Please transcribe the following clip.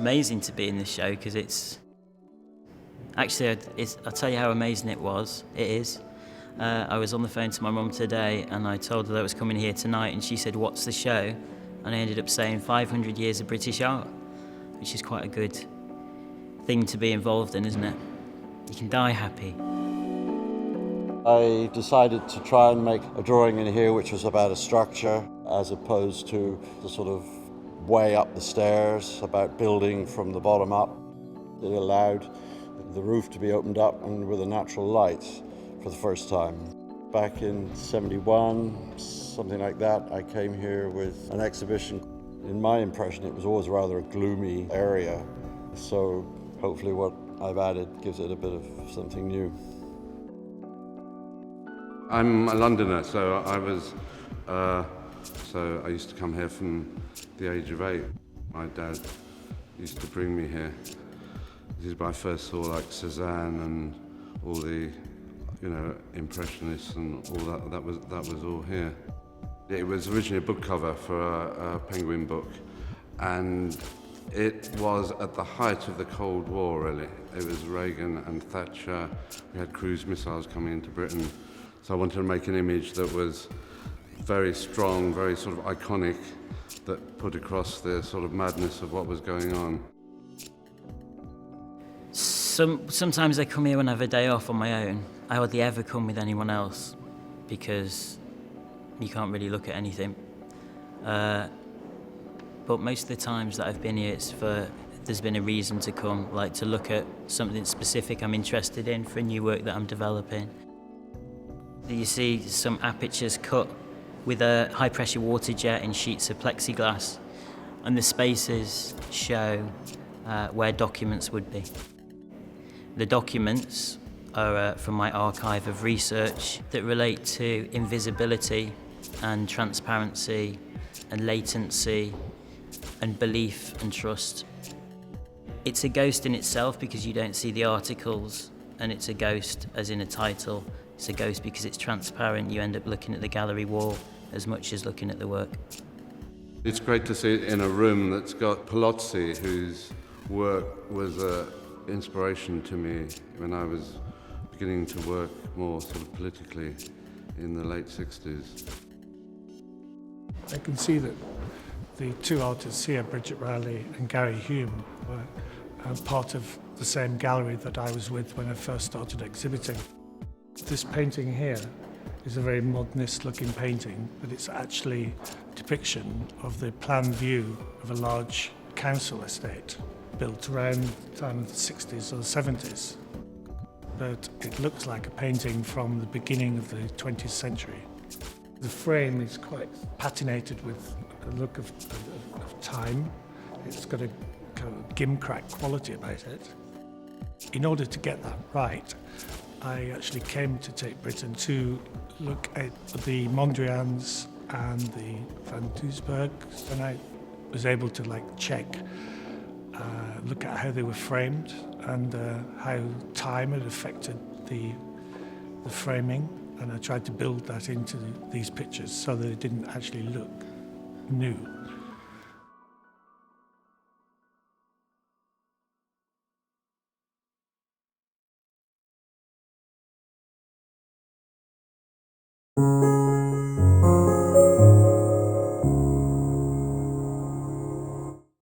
amazing to be in this show because I'll tell you how amazing it is. I was on the phone to my mum today and I told her that I was coming here tonight and she said, "What's the show?" And I ended up saying 500 years of British art, which is quite a good thing to be involved in, isn't it? You can die happy. I decided to try and make a drawing in here which was about a structure as opposed to the sort of way up the stairs, about building from the bottom up. It allowed the roof to be opened up and with a natural light for the first time. Back in '71, something like that, I came here with an exhibition. In my impression, it was always rather a gloomy area, so hopefully what I've added gives it a bit of something new. I'm a Londoner, so I used to come here from the age of 8. My dad used to bring me here. This is where I first saw like Cézanne and all the, Impressionists and all that. That was all here. It was originally a book cover for a Penguin book, and it was at the height of the Cold War, really. It was Reagan and Thatcher. We had cruise missiles coming into Britain. So I wanted to make an image that was very strong, very sort of iconic, that put across the sort of madness of what was going on. Sometimes I come here when I have a day off on my own. I hardly ever come with anyone else because you can't really look at anything. But most of the times that I've been here, there's been a reason to come, like to look at something specific I'm interested in for a new work that I'm developing. You see some apertures cut with a high-pressure water jet in sheets of plexiglass, and the spaces show where documents would be. The documents are from my archive of research that relate to invisibility and transparency and latency and belief and trust. It's a ghost in itself because you don't see the articles, and it's a ghost as in a title. It's a ghost because it's transparent. You end up looking at the gallery wall as much as looking at the work. It's great to see it in a room that's got Palozzi, whose work was an inspiration to me when I was beginning to work more sort of politically in the late 60s. I can see that the two artists here, Bridget Riley and Gary Hume, were part of the same gallery that I was with when I first started exhibiting. This painting here is a very modernist-looking painting, but it's actually a depiction of the plan view of a large council estate built around the time of the 60s or the 70s. But it looks like a painting from the beginning of the 20th century. The frame is quite patinated with a look of time. It's got a kind of gimcrack quality about it. In order to get that right, I actually came to Tate Britain to look at the Mondrians and the Van Doesburgs, and I was able to look at how they were framed and how time had affected the framing, and I tried to build that into these pictures so that it didn't actually look new.